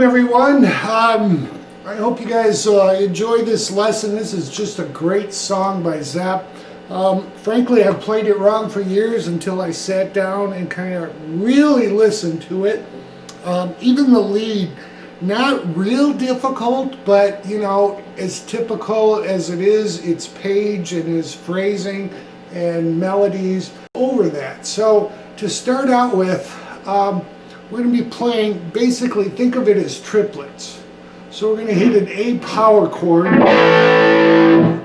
everyone. I hope you guys enjoy this lesson. This is just a great song by Zepp. Frankly, I've played it wrong for years until I sat down and kind of really listened to it. Even the lead, not real difficult, but you know, as typical as it is, its page and his phrasing and melodies over that. So to start out with, we're going to be playing, basically think of it as triplets. So we're going to hit an A power chord, and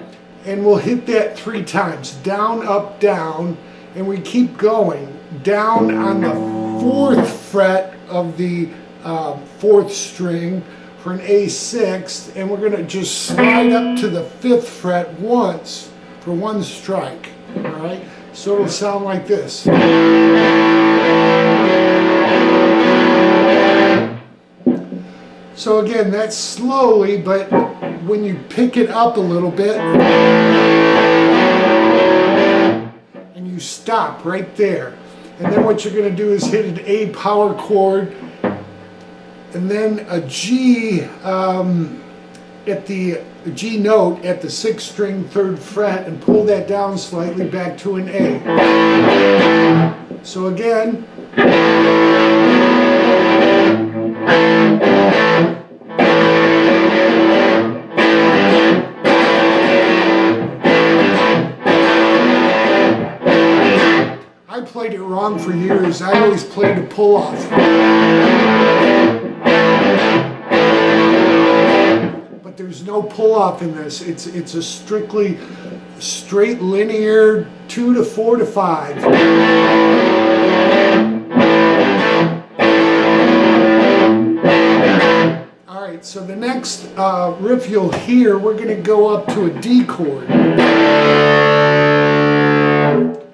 we'll hit that 3 times, down, up, down, and we keep going down on the 4th fret of the 4th string for an A6, and we're going to just slide up to the 5th fret once for 1 strike. All right, so it'll sound like this. So again, that's slowly, but when you pick it up a little bit and you stop right there, and then what you're going to do is hit an A power chord and then a G at the G note at the 6th string 3rd fret and pull that down slightly back to an A. So again, I played it wrong for years. I always played a pull-off. But there's no pull-off in this. It's a strictly straight linear 2 to 4 to 5. Alright, so the next riff you'll hear, we're going to go up to a D chord.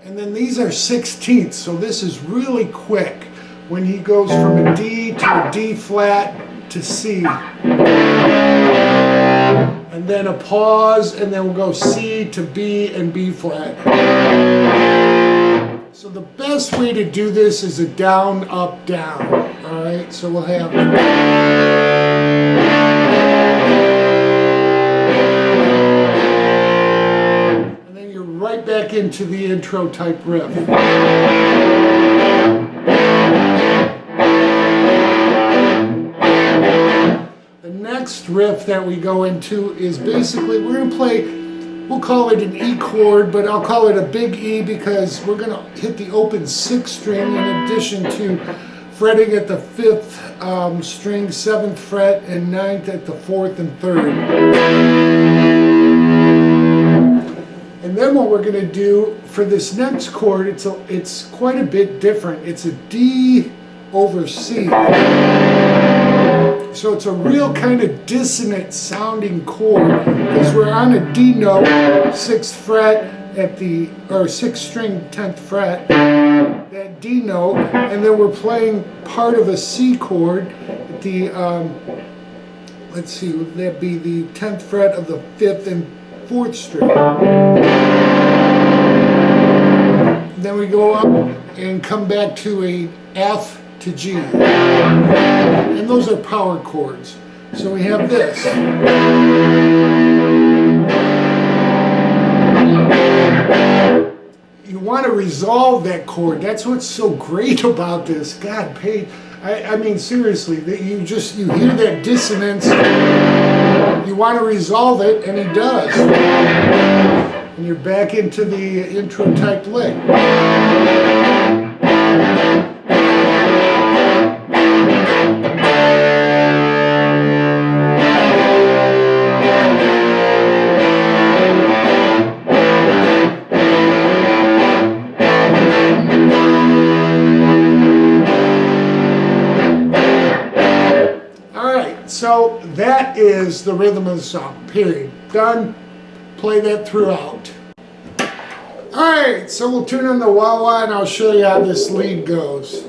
And then these are 16ths, so this is really quick when he goes from a D to a D flat to C. And then a pause, and then we'll go C to B and B flat. So the best way to do this is a down, up, down. Alright, so we'll have... right back into the intro type riff. The next riff that we go into is basically, we're going to play, we'll call it an E chord, but I'll call it a big E because we're going to hit the open 6th string in addition to fretting at the 5th string, 7th fret, and 9th at the 4th and 3rd. And then what we're going to do for this next chord, it's quite a bit different. It's a D over C. So it's a real kind of dissonant sounding chord because we're on a D note, 6th fret at the, or 6th string, 10th fret, that D note, and then we're playing part of a C chord at the, let's see, would that be the 10th fret of the 5th and 4th string. Then we go up and come back to a F to G. And those are power chords. So we have this. You want to resolve that chord. That's what's so great about this. God, I mean seriously, that you hear that dissonance. You want to resolve it, and he does. And you're back into the intro type lick. Alright, so that is the rhythm of the song, period. Done. Play that throughout. Alright, so we'll tune on the wah-wah and I'll show you how this lead goes.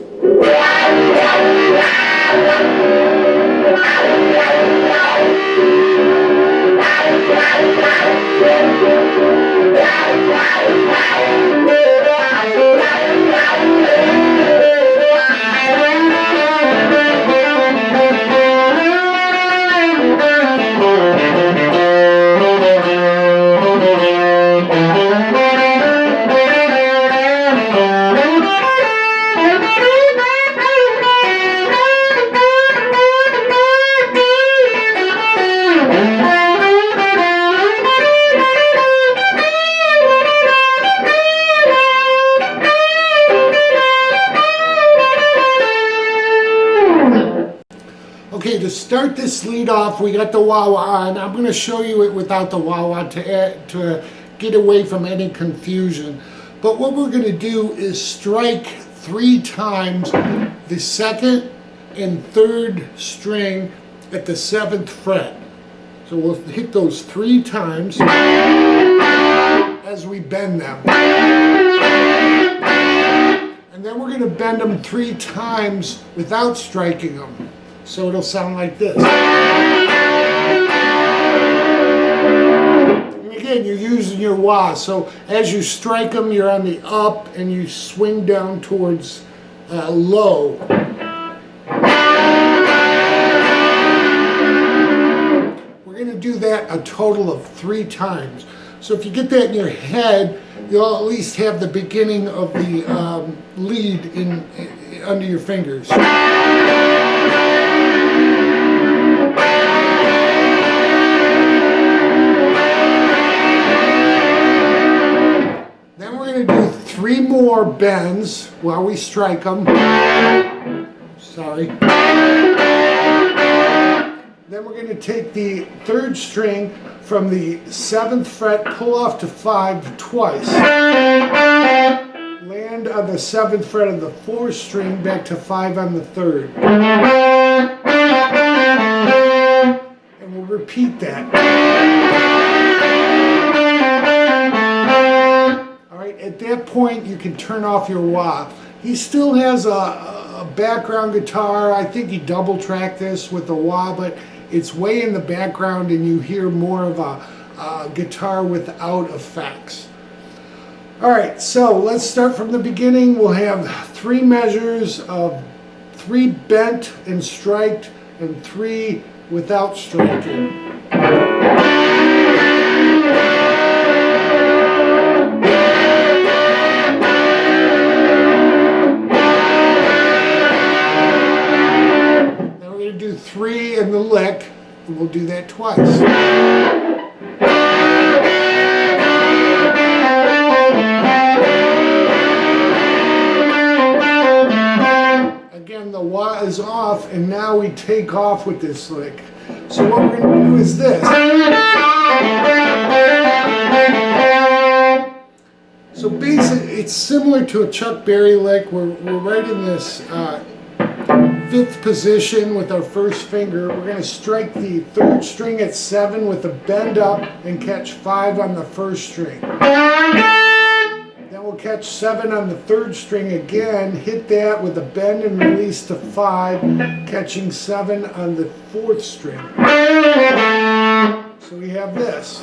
to start this lead off, we got the wah-wah on. I'm going to show you it without the wah-wah to get away from any confusion. But what we're going to do is strike 3 times the 2nd and 3rd string at the 7th fret. So we'll hit those 3 times as we bend them. And then we're going to bend them 3 times without striking them. So it'll sound like this. And again, you're using your wah. So as you strike them, you're on the up and you swing down towards low. We're going to do that a total of 3 times. So if you get that in your head, you'll at least have the beginning of the lead under your fingers. Then we're going to do 3 more bends while we strike them. Sorry. Then we're going to take the 3rd string from the 7th fret, pull off to 5 twice. Land on the 7th fret of the 4th string, back to 5 on the 3rd. And we'll repeat that. Alright, at that point you can turn off your wah. He still has a background guitar. I think he double tracked this with the wah, but it's way in the background and you hear more of a guitar without effects. Alright, so let's start from the beginning. We'll have 3 measures of 3 bent and striked and 3 without striking. Then we're going to do 3 in the lick, and we'll do that twice. Again, the wah is off, and now we take off with this lick. So what we're going to do is this. So basically, it's similar to a Chuck Berry lick. We're right in this 5th position with our first finger. We're going to strike the 3rd string at 7 with a bend up and catch 5 on the 1st string. Then we'll catch 7 on the 3rd string again, hit that with a bend and release to 5, catching 7 on the 4th string. So we have this.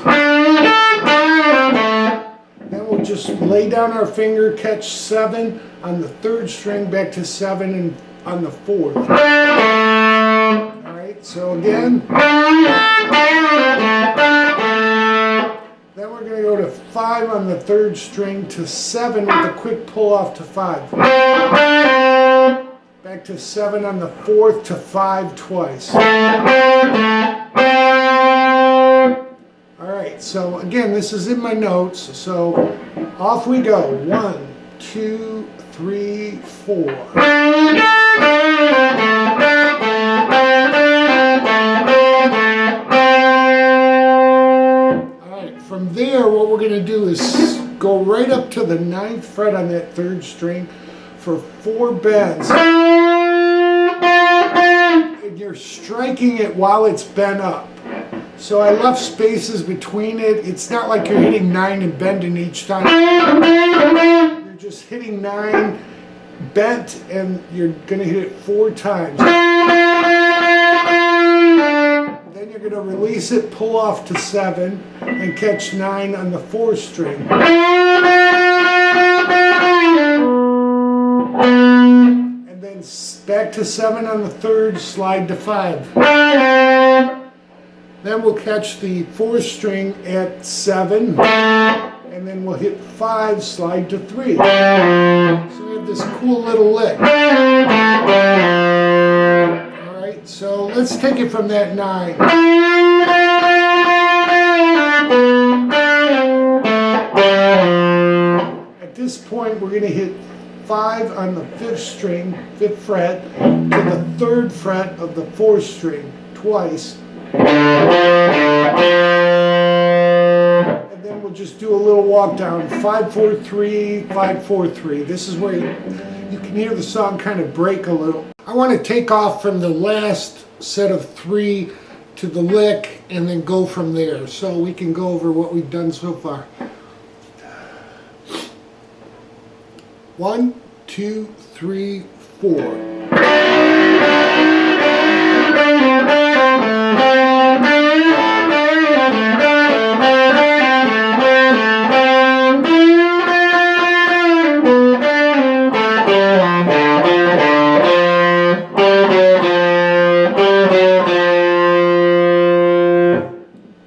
Then we'll just lay down our finger, catch 7 on the 3rd string, back to 7 and on the 4th. Alright, so again. Then we're going to go to 5 on the 3rd string to 7 with a quick pull off to 5. Back to 7 on the 4th to 5 twice. Alright, so again, this is in my notes, so off we go. 1, 2, 3, 4. Alright, from there what we're going to do is go right up to the 9th fret on that 3rd string for 4 bends. And you're striking it while it's bent up. So I left spaces between it. It's not like you're hitting 9 and bending each time. You're just hitting 9 bent and you're going to hit it 4 times. Then you're going to release it, pull off to 7 and catch 9 on the 4th string. And then back to 7 on the 3rd, slide to 5. Then we'll catch the 4th string at 7, and then we'll hit 5, slide to 3. So we have this cool little lick. Alright, so let's take it from that 9. At this point, we're going to hit 5 on the 5th string, 5th fret, to the 3rd fret of the 4th string twice. And then we'll just do a little walk down, 5-4-3, 5-4-3. This is where you can hear the song kind of break a little. I want to take off from the last set of 3 to the lick and then go from there, so we can go over what we've done so far. 1, 2, 3, 4.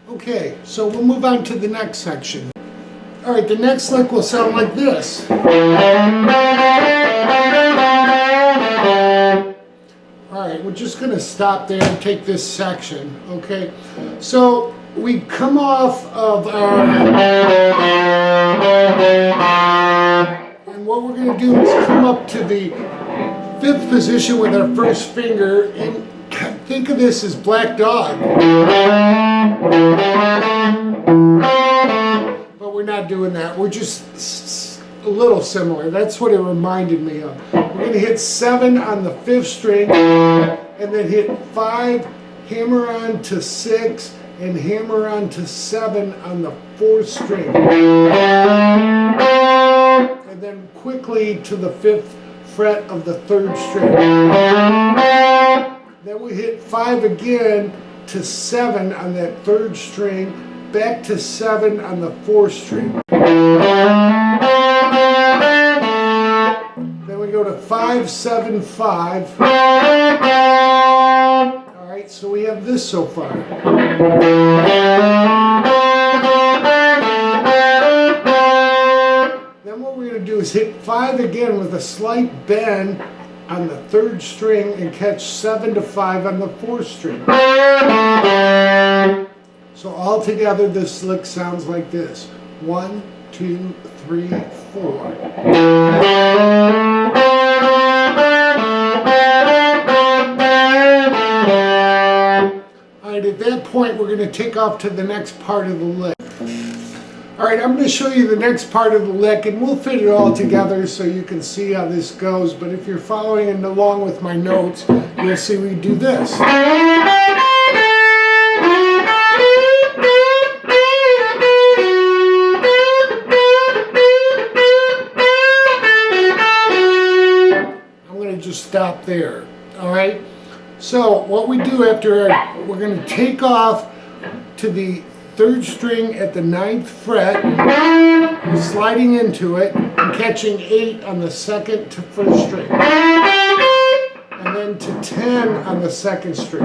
Okay, so we'll move on to the next section. All right, the next lick will sound like this. All right, we're just going to stop there and take this section, okay? So we come off of our... And what we're going to do is come up to the 5th position with our first finger, and think of this as Black Dog. But we're not doing that. We're just a little similar. That's what it reminded me of. We're going to hit 7 on the 5th string, and then hit 5, hammer on to 6, and hammer on to 7 on the 4th string. And then quickly to the 5th fret of the 3rd string. Then we hit 5 again to 7 on that 3rd string, back to 7 on the 4th string. Then we go to 5, 7, 5. All right, so we have this so far. Then what we're going to do is hit 5 again with a slight bend on the 3rd string and catch 7 to 5 on the 4th string. So all together this lick sounds like this. 1, 2, 3, 4. Alright, at that point we're going to take off to the next part of the lick. Alright, I'm going to show you the next part of the lick, and we'll fit it all together so you can see how this goes. But if you're following along with my notes, you'll see we do this. I'm going to just stop there. Alright? So, what we do after, we're going to take off to the 3rd string at the 9th fret, sliding into it, and catching 8 on the 2nd to 1st string. And then to 10 on the 2nd string.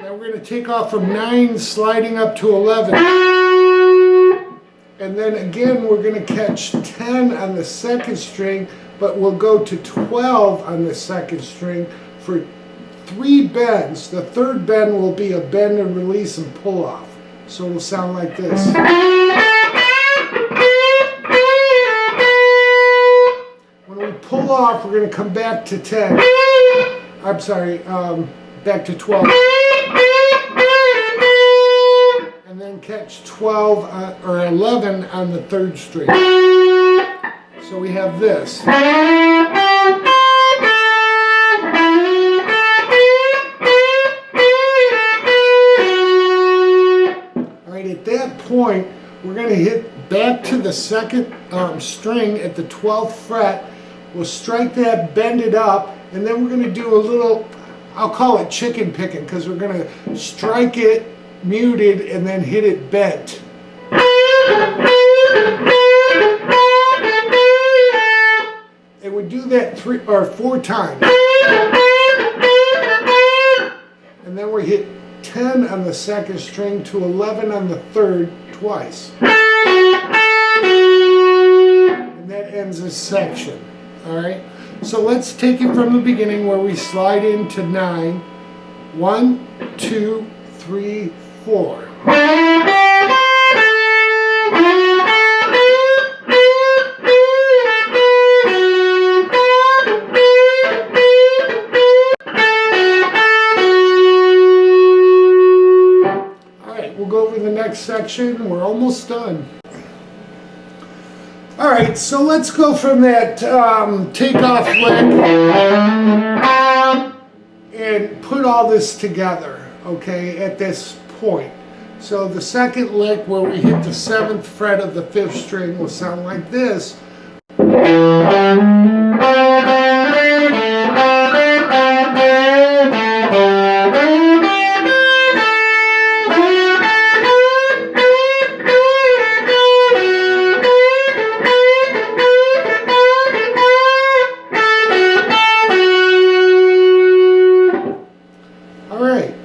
Then we're going to take off from 9, sliding up to 11. And then again, we're going to catch 10 on the 2nd string, but we'll go to 12 on the 2nd string for 3 bends. The 3rd bend will be a bend and release and pull off. So it'll sound like this. When we pull off, we're going to come back to 10. I'm sorry, back to 12. And then catch 12 or 11 on the 3rd string. So we have this. At that point, we're going to hit back to the 2nd string at the 12th fret. We'll strike that, bend it up, and then we're going to do a little, I'll call it chicken picking, because we're going to strike it muted and then hit it bent. And we do that 3 or 4 times. And then we hit 10 on the 2nd string to 11 on the 3rd twice. And that ends this section. Alright? So let's take it from the beginning where we slide into 9. 1, 2, 3, 4. we'll go over the next section. We're almost done. Alright, so let's go from that takeoff lick and put all this together, okay, at this point. So the second lick where we hit the 7th fret of the 5th string will sound like this.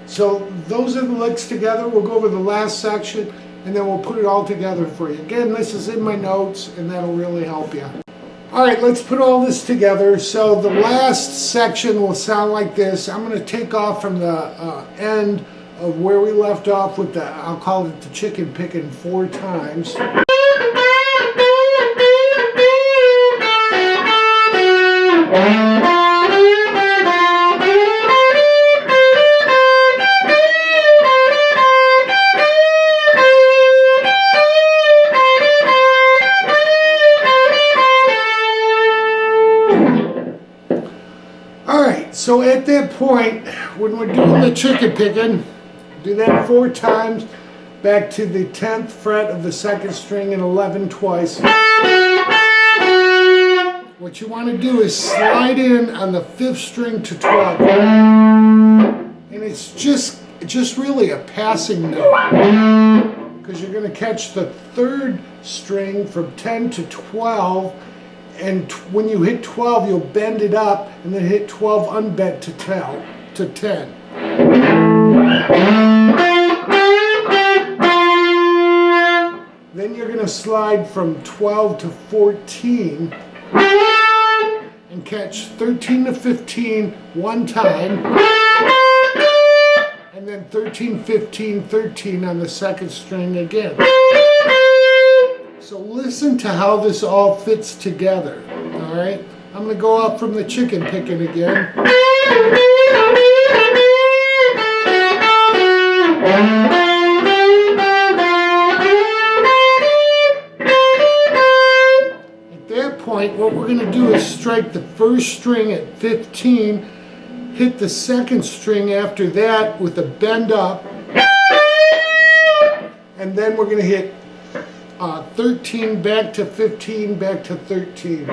So those are the licks together. We'll go over the last section and then we'll put it all together for you. Again, this is in my notes and that'll really help you. Alright, let's put all this together. So the last section will sound like this. I'm going to take off from the end of where we left off with the, I'll call it the chicken picking 4 times. So at that point, when we're doing the chicken picking, do that 4 times, back to the 10th fret of the 2nd string and 11 twice. What you want to do is slide in on the 5th string to 12. And it's just really a passing note, because you're going to catch the 3rd string from 10 to 12. And when you hit 12, you'll bend it up and then hit 12 unbent to 10. Then you're going to slide from 12 to 14 and catch 13 to 15 one time, and then 13, 15, 13 on the 2nd string again. So listen to how this all fits together, all right? I'm going to go up from the chicken picking again. At that point, what we're going to do is strike the 1st string at 15, hit the 2nd string after that with a bend up, and then we're going to hit 13 back to 15 back to 13.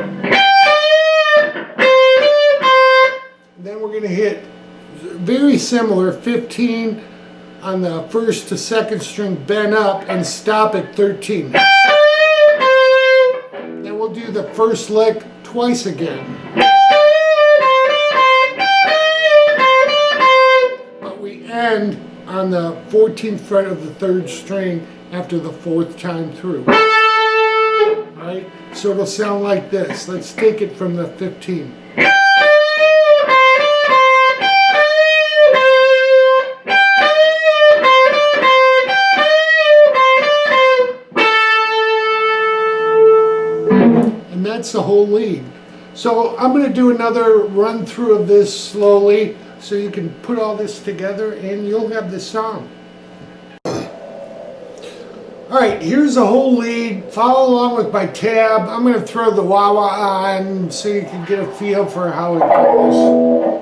Then we're going to hit very similar 15 on the 1st to 2nd string, bend up and stop at 13. Then we'll do the 1st lick twice again. But we end on the 14th fret of the 3rd string after the 4th time through. Alright, so it'll sound like this. Let's take it from the 15. And that's the whole lead. So I'm going to do another run through of this slowly so you can put all this together and you'll have the song. Alright, here's the whole lead. Follow along with my tab. I'm going to throw the wah-wah on so you can get a feel for how it goes.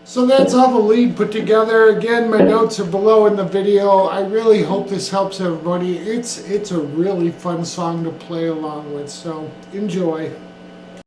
So that's all the lead put together. Again, my notes are below in the video. I really hope this helps everybody. It's a really fun song to play along with, so enjoy.